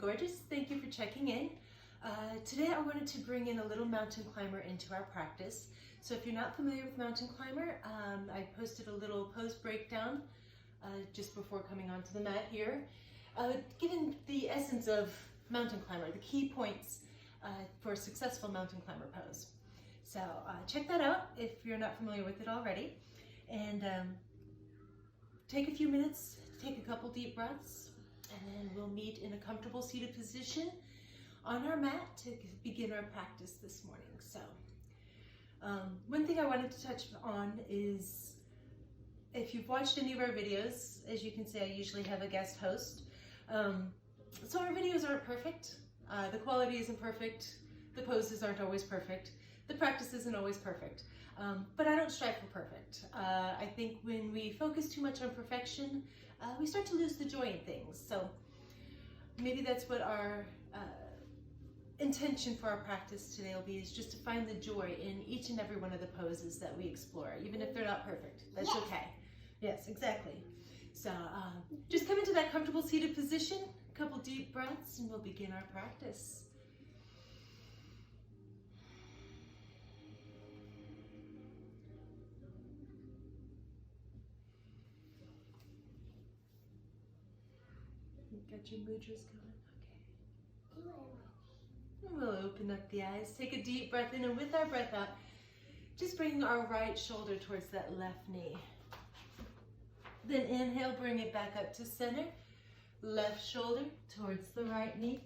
gorgeous. Thank you for checking in. Today I wanted to bring in a little mountain climber into our practice. So if you're not familiar with mountain climber, I posted a little pose breakdown just before coming onto the mat here, giving the essence of mountain climber, the key points for a successful mountain climber pose. So check that out if you're not familiar with it already. And take a few minutes, take a couple deep breaths, and then we'll meet in a comfortable seated position on our mat to begin our practice this morning. So one thing I wanted to touch on is, if you've watched any of our videos, as you can see, I usually have a guest host. So our videos aren't perfect. The quality isn't perfect. The poses aren't always perfect. The practice isn't always perfect. But I don't strive for perfect. I think when we focus too much on perfection, we start to lose the joy in things. So maybe that's what our intention for our practice today will be, is just to find the joy in each and every one of the poses that we explore, even if they're not perfect. That's okay. Yes, exactly. So just come into that comfortable seated position, a couple deep breaths, and we'll begin our practice. Got your mudras going? Okay. And we'll open up the eyes, take a deep breath in, and with our breath out, just bring our right shoulder towards that left knee. Then inhale, bring it back up to center. Left shoulder towards the right knee.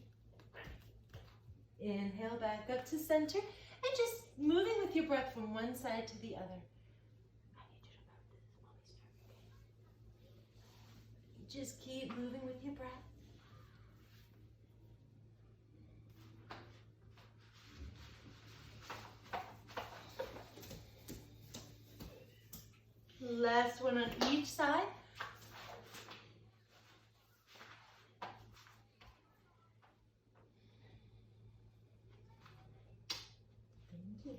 Inhale, back up to center. And just moving with your breath from one side to the other. I need you to practice while we start. Just keep moving with your breath. Last one on each side. Thank you.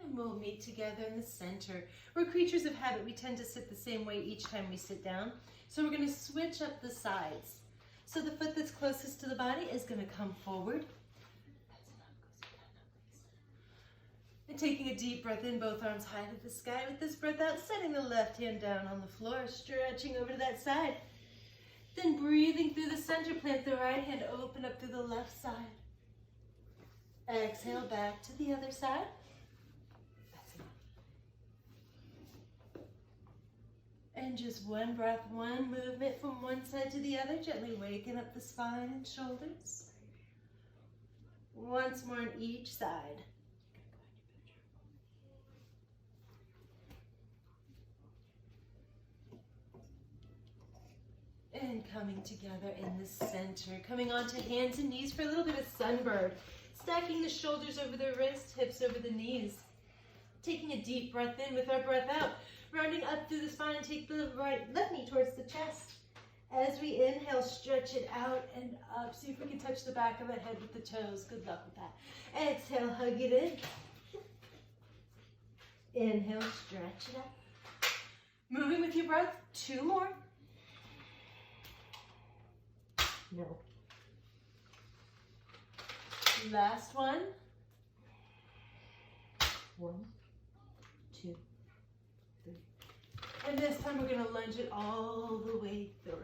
And we'll meet together in the center. We're creatures of habit. We tend to sit the same way each time we sit down. So we're going to switch up the sides. So the foot that's closest to the body is going to come forward. And taking a deep breath in, both arms high to the sky. With this breath out, setting the left hand down on the floor, stretching over to that side. Then breathing through the center, plant the right hand, open up through the left side. Exhale, back to the other side. That's enough. And just one breath, one movement from one side to the other, gently waking up the spine and shoulders. Once more on each side. And coming together in the center, coming onto hands and knees for a little bit of sunbird. Stacking the shoulders over the wrists, hips over the knees. Taking a deep breath in with our breath out. Rounding up through the spine, take the left knee towards the chest. As we inhale, stretch it out and up. See if we can touch the back of the head with the toes. Good luck with that. Exhale, hug it in. Inhale, stretch it out. Moving with your breath, two more. No. Last one. 1, 2, 3. And this time we're going to lunge it all the way through.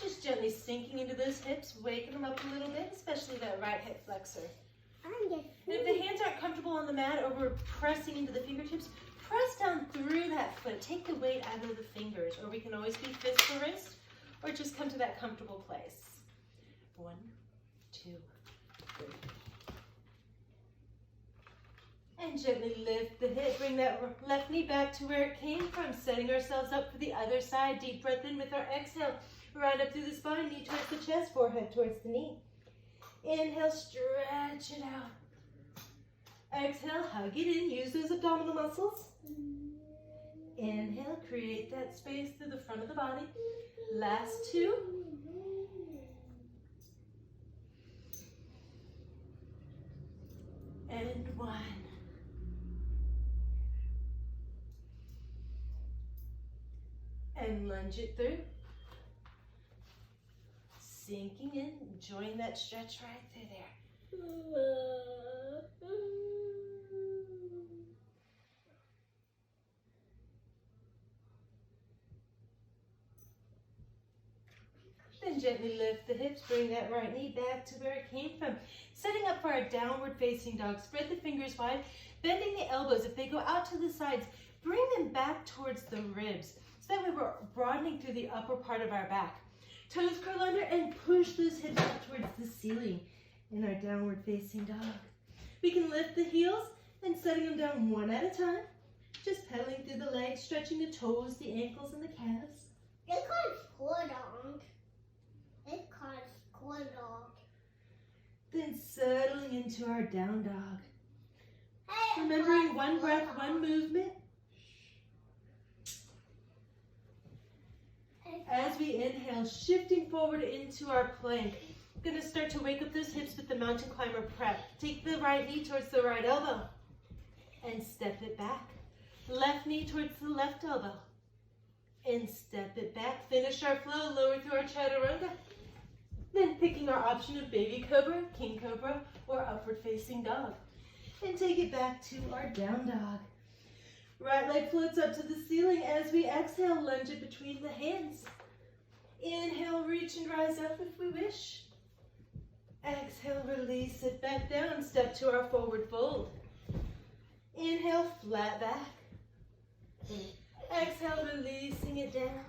Just gently sinking into those hips, waking them up a little bit, especially that right hip flexor. And if the hands aren't comfortable on the mat or we're pressing into the fingertips, press down through that foot. Take the weight out of the fingers, or we can always be fist to wrist, or just come to that comfortable place. 1, 2, 3. And gently lift the hip. Bring that left knee back to where it came from. Setting ourselves up for the other side. Deep breath in with our exhale. Right up through the spine. Knee towards the chest. Forehead towards the knee. Inhale, stretch it out. Exhale, hug it in. Use those abdominal muscles. Inhale, create that space through the front of the body. Last 2. And 1. And lunge it through. sinking in, enjoying that stretch right through there. Then gently lift the hips, bring that right knee back to where it came from. Setting up for our downward facing dog. Spread the fingers wide, bending the elbows. If they go out to the sides, bring them back towards the ribs. So that way we're broadening through the upper part of our back. Toes curl under and push those hips up towards the ceiling in our downward facing dog. We can lift the heels and setting them down one at a time. Just pedaling through the legs, stretching the toes, the ankles, and the calves. They call it squat dog. They call it squat dog. Then settling into our down dog. Hey, Remembering one breath, one movement. As we inhale, shifting forward into our plank. We're going to start to wake up those hips with the mountain climber prep. Take the right knee towards the right elbow and step it back. Left knee towards the left elbow and step it back. Finish our flow, lower through our chaturanga. Then picking our option of baby cobra, king cobra, or upward facing dog. And take it back to our down dog. Right leg floats up to the ceiling. As we exhale, lunge it between the hands. Inhale, reach and rise up if we wish. Exhale, release it back down. Step to our forward fold. Inhale, flat back. Exhale, releasing it down.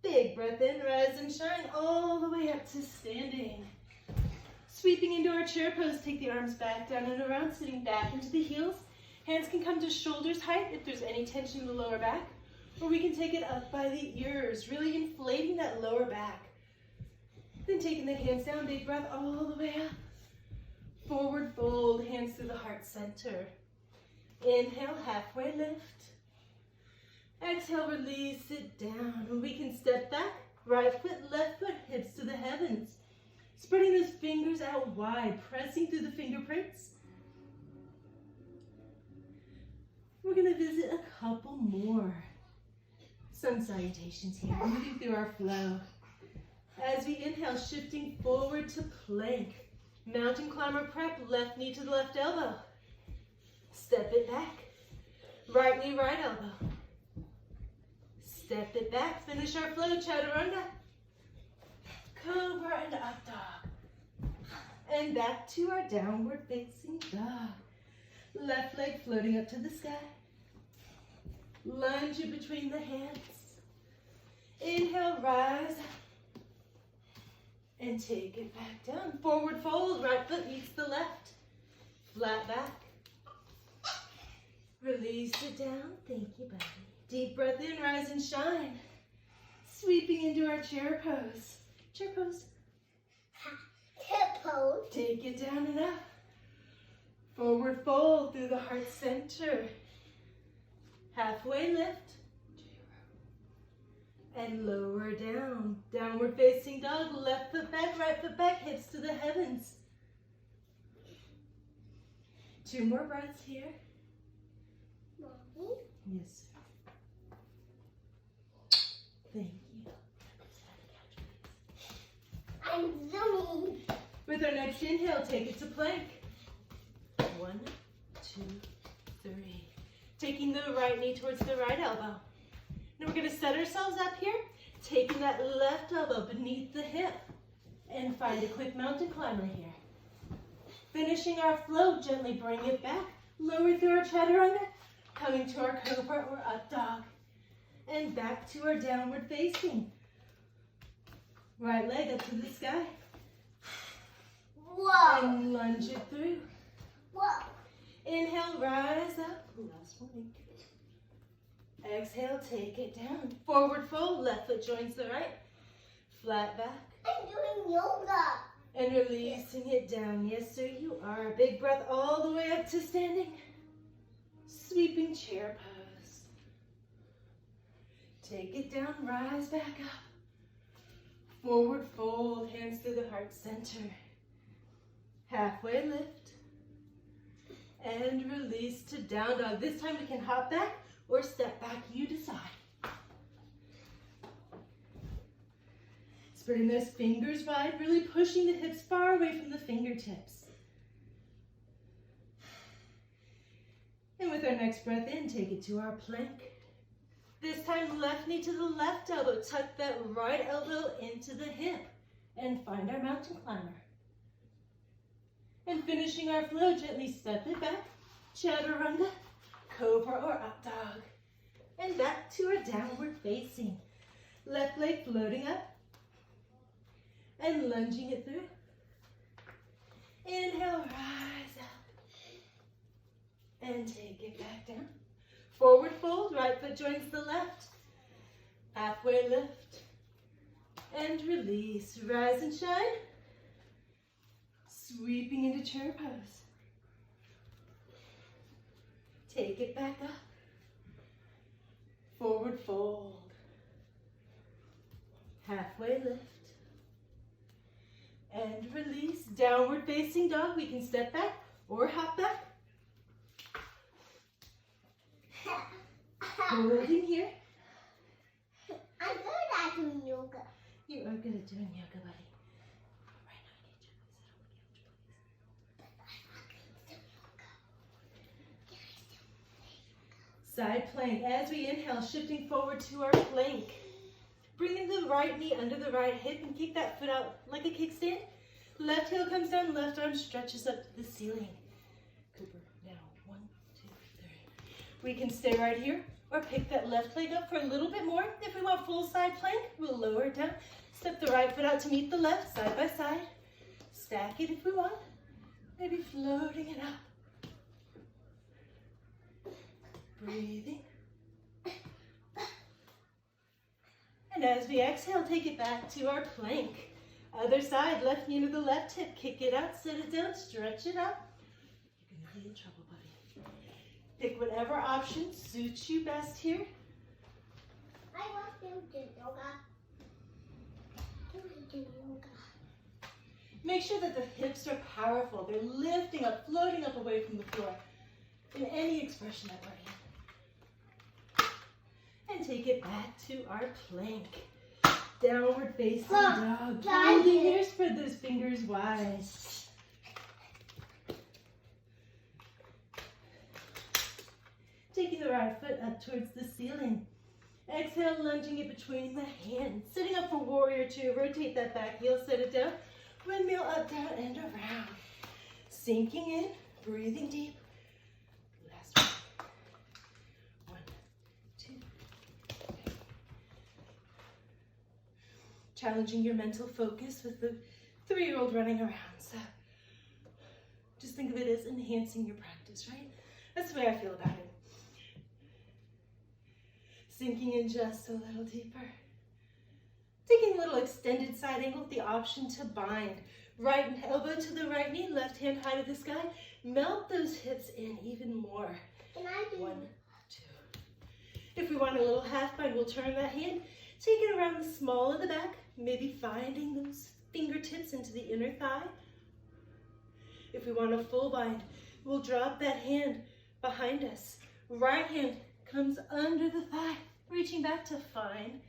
Big breath in, rise and shine all the way up to standing. Sweeping into our chair pose, take the arms back, down and around, sitting back into the heels. Hands can come to shoulders height if there's any tension in the lower back, or we can take it up by the ears, really inflating that lower back. Then taking the hands down, big breath all the way up. Forward fold, hands through the heart center. Inhale, halfway lift. Exhale, release it down. And we can step back, right foot, left foot, hips to the heavens. Spreading those fingers out wide, pressing through the fingerprints. We're going to visit a couple more sun salutations here, moving through our flow. As we inhale, shifting forward to plank. Mountain climber prep, left knee to the left elbow. Step it back. Right knee, right elbow. Step it back. Finish our flow, chaturanga. Cobra and up dog. And back to our downward facing dog. Left leg floating up to the sky. Lunge it between the hands. Inhale, rise up. And take it back down. Forward fold, right foot meets the left. Flat back. Release it down. Thank you, buddy. Deep breath in, rise and shine. Sweeping into our chair pose. Chair pose. Hip pose. Take it down and up. Forward fold through the heart center. Halfway lift. And lower down. Downward facing dog. Left foot back, right foot back. Hips to the heavens. 2 more breaths here. Mommy, Yes. Thank you. I'm zooming. With our next inhale, take it to plank. 1, 2, 3. Taking the right knee towards the right elbow. Now we're going to set ourselves up here, taking that left elbow beneath the hip, and find a quick mountain climber here. Finishing our flow, gently bring it back, lower through our chaturanga, coming to our cobra or up dog, and back to our downward facing. Right leg up to the sky. Whoa. And lunge it through. Whoa. Inhale, rise up. Last one. Exhale, take it down. Forward fold, left foot joins the right. Flat back. I'm doing yoga. And releasing it down. Yes, sir, you are. Big breath all the way up to standing. Sweeping chair pose. Take it down, rise back up. Forward fold, hands through the heart center. Halfway lift. And release to down dog. This time we can hop back or step back, you decide. Spreading those fingers wide, really pushing the hips far away from the fingertips. And with our next breath in, take it to our plank. This time, left knee to the left elbow. Tuck that right elbow into the hip and find our mountain climber. And finishing our flow, gently step it back, chaturanga, cobra or up dog. And back to our downward facing. Left leg floating up and lunging it through. Inhale, rise up and take it back down. Forward fold, right foot joins the left. Halfway lift and release. Rise and shine. Sweeping into chair pose. Take it back up. Forward fold. Halfway lift. And release. Downward facing dog. We can step back or hop back. Holding here. I'm good at doing yoga. You are good at doing yoga, buddy. Right now, I need you. Side plank. As we inhale, shifting forward to our plank. Bringing the right knee under the right hip and kick that foot out like a kickstand. Left heel comes down, left arm stretches up to the ceiling. Cooper, now 1, 2, 3. We can stay right here or pick that left leg up for a little bit more. If we want full side plank, we'll lower it down. Step the right foot out to meet the left, side by side. Stack it if we want. Maybe floating it up. Breathing. And as we exhale, take it back to our plank. Other side, left knee to the left hip. Kick it out, set it down, stretch it up. You're going to be in trouble, buddy. Pick whatever option suits you best here. I want to do yoga. Can we do yoga? Make sure that the hips are powerful. They're lifting up, floating up away from the floor in any expression that we're in. And take it back to our plank. Downward facing dog. Holding here, spread those fingers wide. Taking the right foot up towards the ceiling. Exhale, lunging it between the hands. Sitting up for warrior two. Rotate that back heel, set it down. Windmill up, down, and around. Sinking in, breathing deep. Last one. 1, 2, 3. Challenging your mental focus with the 3-year-old running around. So just think of it as enhancing your practice, right? That's the way I feel about it. Sinking in just a little deeper. Taking a little extended side angle with the option to bind. Right elbow to the right knee, left hand high to the sky. Melt those hips in even more. Can I do 1, 2. If we want a little half bind, we'll turn that hand. Take it around the small of the back, maybe finding those fingertips into the inner thigh. If we want a full bind, we'll drop that hand behind us. Right hand comes under the thigh, reaching back to find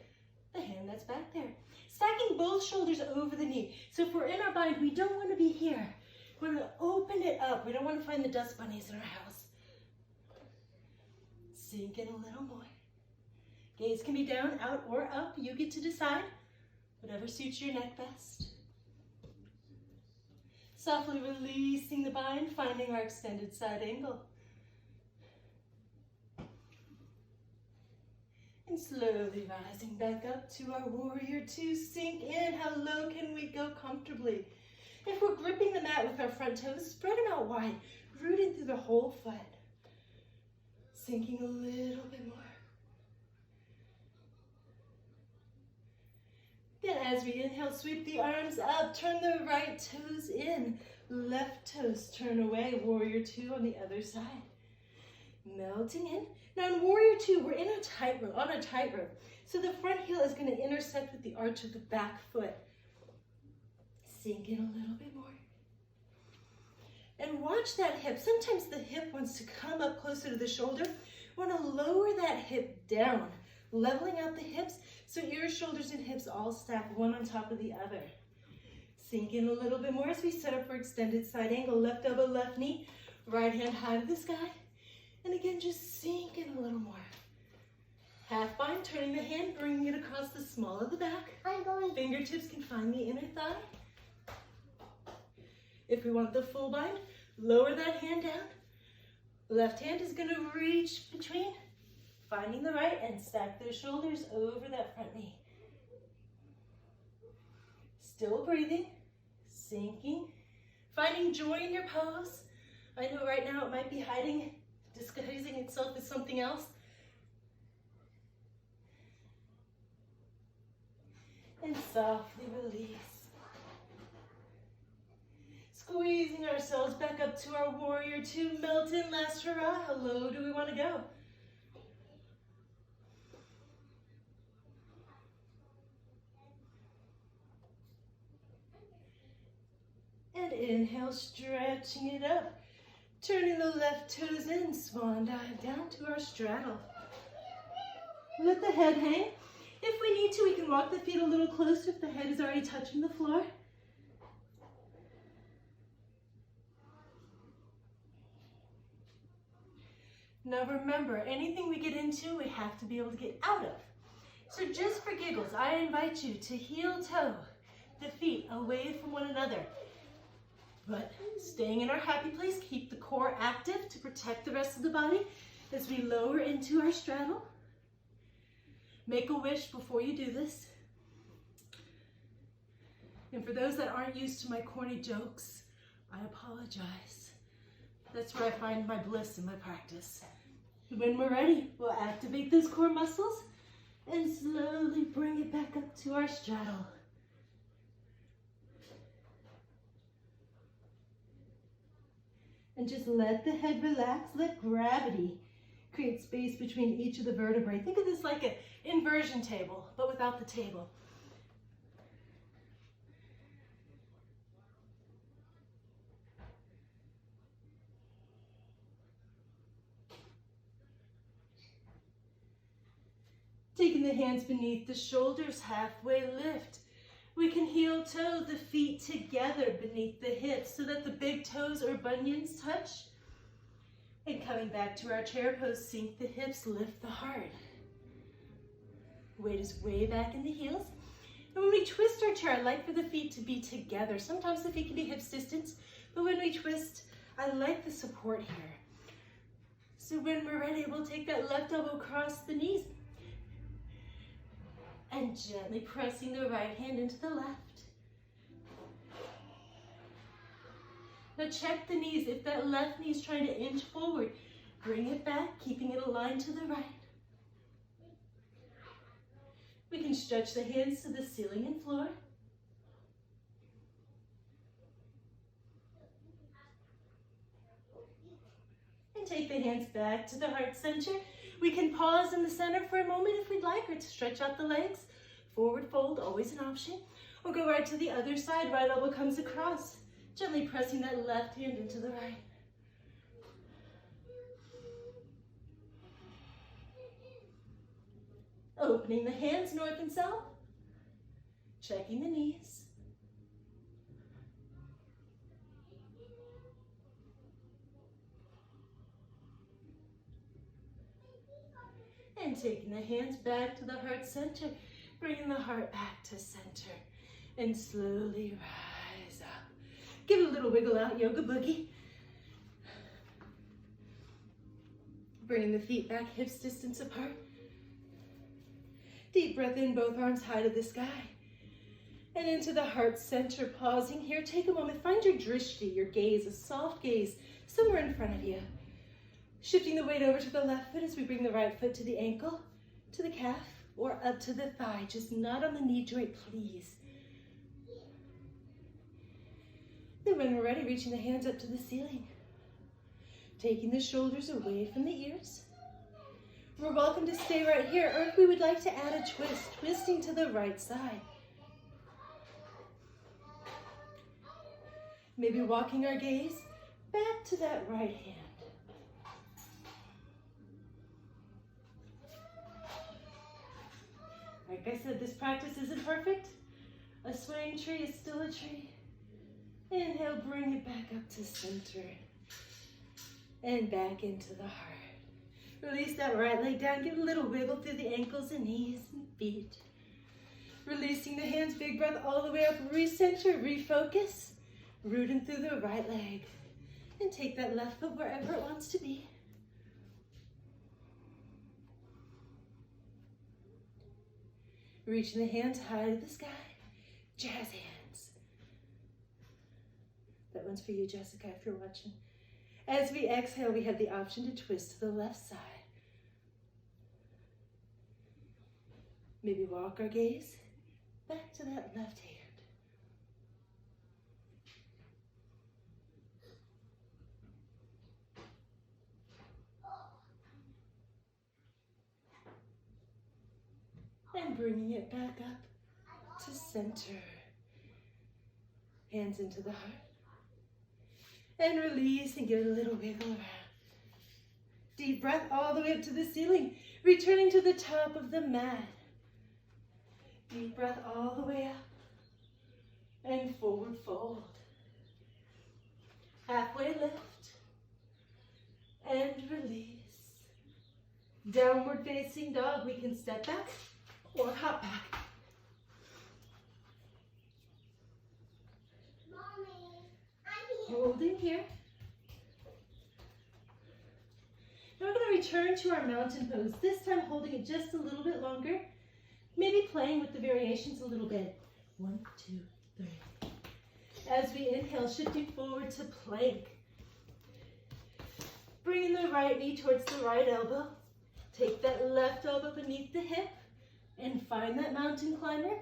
the hand that's back there. Stacking both shoulders over the knee. So if we're in our bind, we don't want to be here. We want to open it up. We don't want to find the dust bunnies in our house. Sink in a little more. Gaze can be down, out, or up. You get to decide. Whatever suits your neck best. Softly releasing the bind, finding our extended side angle. And slowly rising back up to our warrior two. Sink in. How low can we go comfortably? If we're gripping the mat with our front toes, spread them out wide, rooting through the whole foot. Sinking a little bit more. Then as we inhale, sweep the arms up, turn the right toes in, left toes turn away, warrior two on the other side. Melting in. Now in warrior two, we're in a tightrope, on a tightrope. So the front heel is going to intersect with the arch of the back foot. Sink in a little bit more. And watch that hip. Sometimes the hip wants to come up closer to the shoulder. We want to lower that hip down. Leveling out the hips, so ears, shoulders, and hips all stack one on top of the other. Sink in a little bit more as we set up for extended side angle. Left elbow, left knee, right hand high to the sky. And again, just sink in a little more. Half bind, turning the hand, bringing it across the small of the back. I'm going. Fingertips can find the inner thigh. If we want the full bind, lower that hand down. Left hand is gonna reach between, finding the right, and stack those shoulders over that front knee. Still breathing, sinking, finding joy in your pose. I know right now it might be hiding, disguising itself as something else. And softly release. Squeezing ourselves back up to our warrior two. Melt in, last hurrah. How low do we want to go? And inhale, stretching it up. Turning the left toes in, swan dive down to our straddle. Let the head hang. If we need to, we can walk the feet a little closer if the head is already touching the floor. Now remember, anything we get into, we have to be able to get out of. So just for giggles, I invite you to heel toe the feet away from one another. But staying in our happy place, keep the core active to protect the rest of the body as we lower into our straddle. Make a wish before you do this. And for those that aren't used to my corny jokes, I apologize. That's where I find my bliss in my practice. When we're ready, we'll activate those core muscles and slowly bring it back up to our straddle. And just let the head relax, let gravity create space between each of the vertebrae. Think of this like an inversion table, but without the table. Taking the hands beneath the shoulders, halfway lift. We can heel toe the feet together beneath the hips so that the big toes or bunions touch. And coming back to our chair pose, sink the hips, lift the heart. Weight is way back in the heels. And when we twist our chair, I like for the feet to be together. Sometimes the feet can be hips distance, but when we twist, I like the support here. So when we're ready, we'll take that left elbow across the knees and gently pressing the right hand into the left. Now check the knees. If that left knee is trying to inch forward, bring it back, keeping it aligned to the right. We can stretch the hands to the ceiling and floor. And take the hands back to the heart center. We can pause in the center for a moment if we'd like, or to stretch out the legs. Forward fold, always an option. Or go right to the other side, right elbow comes across. Gently pressing that left hand into the right. Opening the hands north and south. Checking the knees. And taking the hands back to the heart center, bringing the heart back to center, and slowly rise up. Give it a little wiggle out, yoga boogie. Bringing the feet back, hips distance apart. Deep breath in, both arms high to the sky. And into the heart center, pausing here. Take a moment, find your drishti, your gaze, a soft gaze, somewhere in front of you. Shifting the weight over to the left foot as we bring the right foot to the ankle, to the calf, or up to the thigh. Just not on the knee joint, please. Then when we're ready, reaching the hands up to the ceiling. Taking the shoulders away from the ears. We're welcome to stay right here, or if we would like to add a twist, twisting to the right side. Maybe walking our gaze back to that right hand. I said, this practice isn't perfect. A swaying tree is still a tree. Inhale, bring it back up to center. And back into the heart. Release that right leg down. Give a little wiggle through the ankles and knees and feet. Releasing the hands, big breath all the way up. Recenter, refocus. Rooting through the right leg. And take that left foot wherever it wants to be. Reaching the hands high to the sky. Jazz hands. That one's for you, Jessica, if you're watching. As we exhale, we have the option to twist to the left side. Maybe walk our gaze back to that left hand. And bringing it back up to center. Hands into the heart. And release and give it a little wiggle around. Deep breath all the way up to the ceiling. Returning to the top of the mat. Deep breath all the way up. And forward fold. Halfway lift. And release. Downward facing dog. We can step back or hop back. Holding here. Now we're going to return to our mountain pose. This time holding it just a little bit longer. Maybe playing with the variations a little bit. 1, 2, 3. As we inhale, shifting forward to plank. Bringing the right knee towards the right elbow. Take that left elbow beneath the hip and find that mountain climber.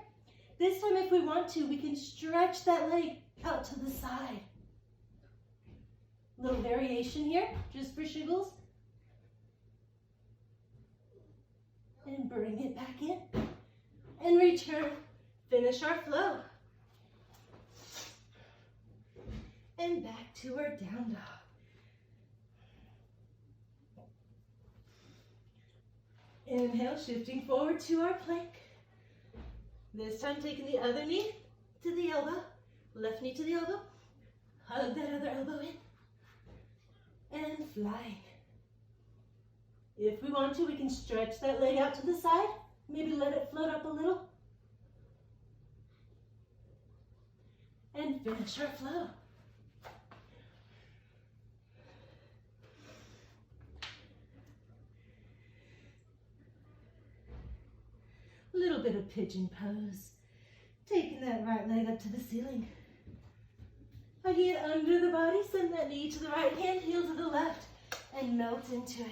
This time, if we want to, we can stretch that leg out to the side. Little variation here, just for shiggles. And bring it back in. And return. Finish our flow. And back to our down dog. Inhale, shifting forward to our plank. This time taking the other knee to the elbow. Left knee to the elbow. Hug that other elbow in. And flying. If we want to, we can stretch that leg out to the side. Maybe let it float up a little. And finish our flow. A little bit of pigeon pose. Taking that right leg up to the ceiling. Hugging it under the body, send that knee to the right hand, heel to the left, and melt into it.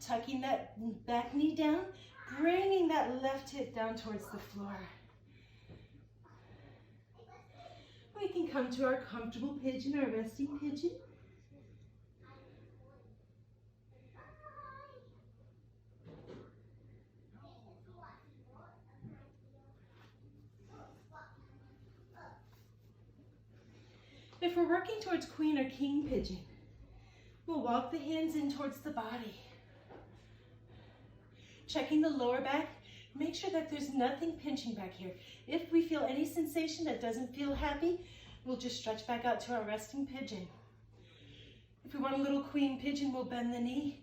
Tucking that back knee down, bringing that left hip down towards the floor. We can come to our comfortable pigeon, our resting pigeon. If we're working towards queen or king pigeon, we'll walk the hands in towards the body. Checking the lower back, make sure that there's nothing pinching back here. If we feel any sensation that doesn't feel happy, we'll just stretch back out to our resting pigeon. If we want a little queen pigeon, we'll bend the knee,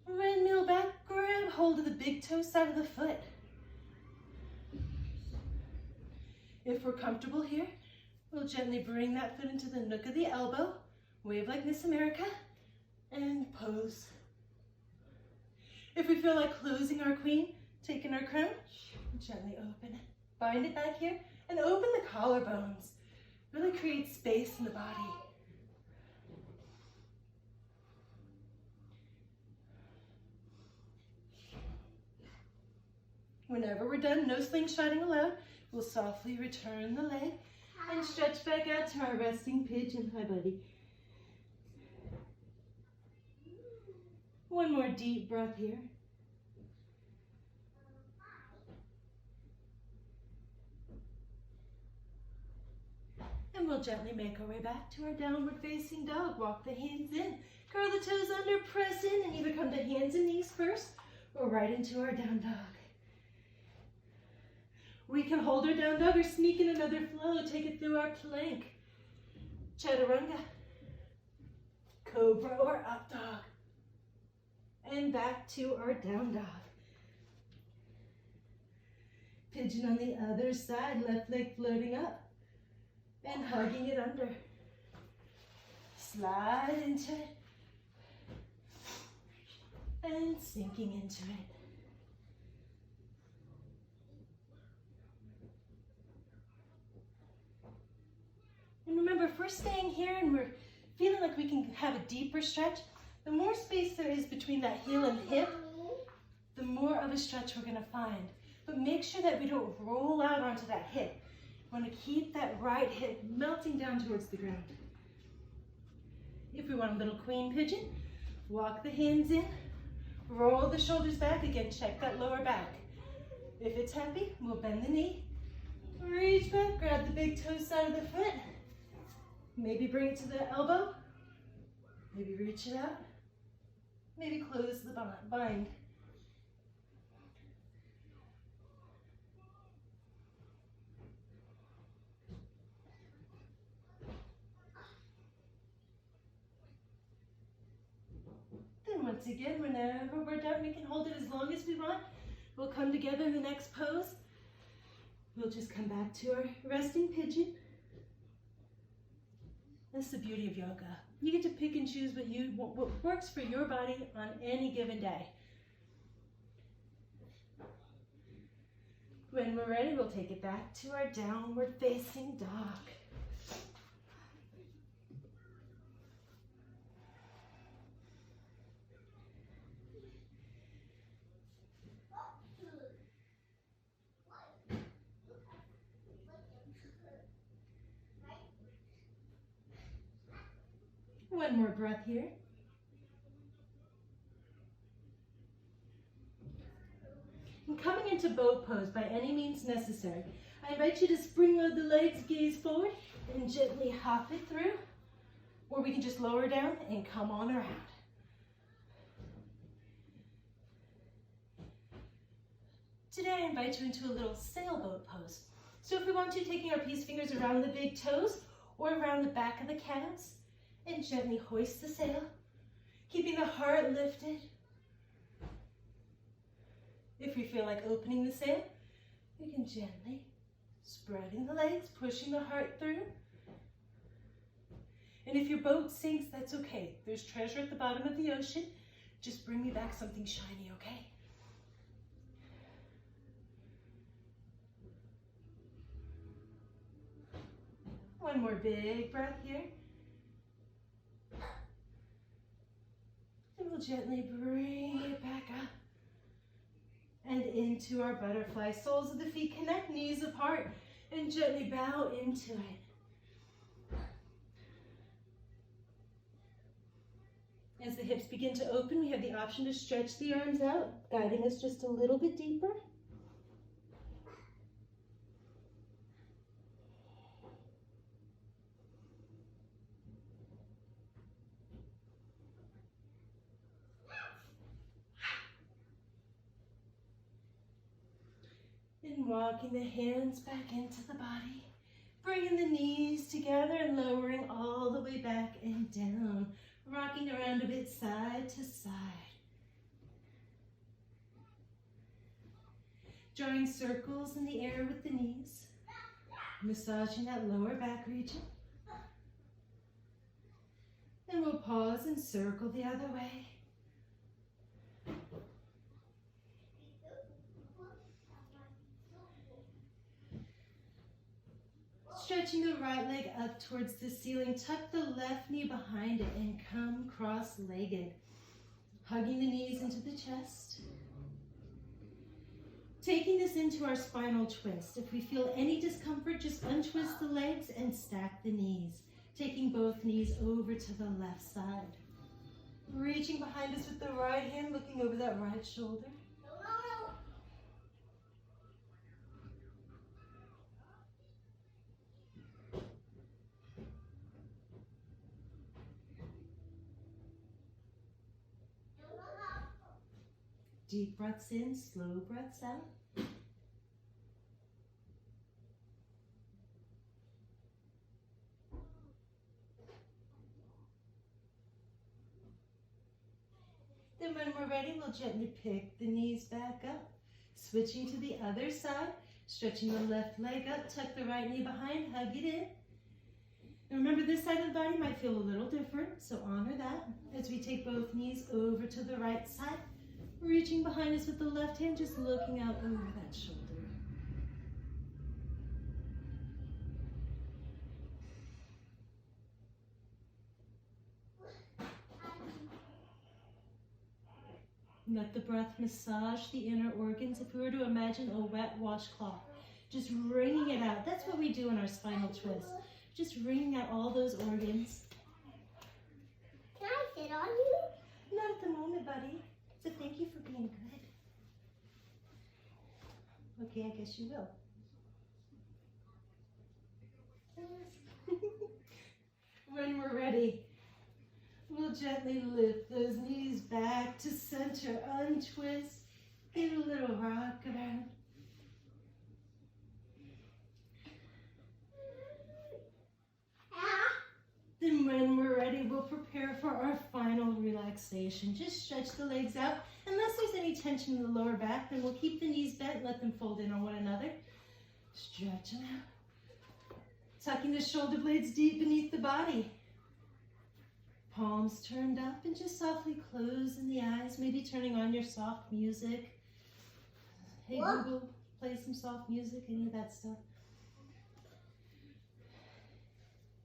windmill back, grab hold of the big toe side of the foot. If we're comfortable here, we'll gently bring that foot into the nook of the elbow, wave like Miss America, and pose. If we feel like closing our queen, taking our crown, gently open it. Bind it back here, and open the collarbones. Really create space in the body. Whenever we're done, no slingshotting allowed, we'll softly return the leg and stretch back out to our resting pigeon. Hi, buddy. One more deep breath here. And we'll gently make our way back to our downward facing dog. Walk the hands in, curl the toes under, press in, and either come to hands and knees first or right into our down dog. We can hold our down dog or sneak in another flow. Take it through our plank. Chaturanga. Cobra or up dog. And back to our down dog. Pigeon on the other side, left leg floating up and hugging it under. Slide into it and sinking into it. And remember, if we're staying here and we're feeling like we can have a deeper stretch, the more space there is between that heel and hip, the more of a stretch we're gonna find. But make sure that we don't roll out onto that hip. We want to keep that right hip melting down towards the ground. If we want a little queen pigeon, walk the hands in, roll the shoulders back. Again, check that lower back. If it's happy, we'll bend the knee, reach back, grab the big toe side of the foot, maybe bring it to the elbow, maybe reach it out, maybe close the bind. Then once again, whenever we're done, we can hold it as long as we want. We'll come together in the next pose. We'll just come back to our resting pigeon. That's the beauty of yoga. You get to pick and choose what works for your body on any given day. When we're ready, we'll take it back to our downward facing dog. One more breath here. And coming into boat pose by any means necessary, I invite you to spring load the legs, gaze forward, and gently hop it through. Or we can just lower down and come on around. Today I invite you into a little sailboat pose. So if we want to, taking our peace fingers around the big toes or around the back of the calves, and gently hoist the sail, keeping the heart lifted. If we feel like opening the sail, we can gently spreading the legs, pushing the heart through. And if your boat sinks, that's okay. There's treasure at the bottom of the ocean. Just bring me back something shiny, okay? One more big breath here. And we'll gently bring it back up and into our butterfly. Soles of the feet connect, knees apart, and gently bow into it. As the hips begin to open, we have the option to stretch the arms out, guiding us just a little bit deeper. And walking the hands back into the body, bringing the knees together and lowering all the way back and down, rocking around a bit side to side. Drawing circles in the air with the knees, massaging that lower back region. And we'll pause and circle the other way. Stretching the right leg up towards the ceiling, tuck the left knee behind it and come cross-legged. Hugging the knees into the chest. Taking this into our spinal twist. If we feel any discomfort, just untwist the legs and stack the knees. Taking both knees over to the left side. Reaching behind us with the right hand, looking over that right shoulder. Deep breaths in, slow breaths out. Then when we're ready, we'll gently pick the knees back up. Switching to the other side, stretching the left leg up, tuck the right knee behind, hug it in. And remember, this side of the body might feel a little different, so honor that. As we take both knees over to the right side, reaching behind us with the left hand, just looking out over that shoulder. Let the breath massage the inner organs. If we were to imagine a wet washcloth, just wringing it out. That's what we do in our spinal twist. Just wringing out all those organs. Can I sit on you? Not at the moment, buddy. So thank you for being good. Okay, I guess you will. When we're ready, we'll gently lift those knees back to center, untwist, give a little rock around. Then when we're ready, we'll prepare for our final relaxation. Just stretch the legs out. Unless there's any tension in the lower back, then we'll keep the knees bent, let them fold in on one another. Stretch them out. Tucking the shoulder blades deep beneath the body. Palms turned up, and just softly closing the eyes, maybe turning on your soft music. Hey What? Google, play some soft music, any of that stuff.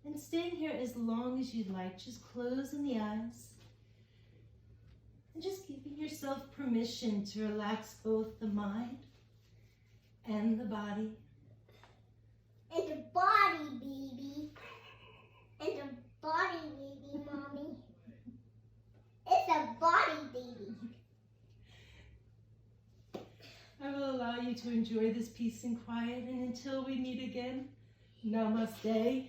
And staying here as long as you'd like, just closing the eyes. And just giving yourself permission to relax both the mind and the body. And the body, baby. And the body, baby, mommy. It's a body, baby. I will allow you to enjoy this peace and quiet, and until we meet again, namaste.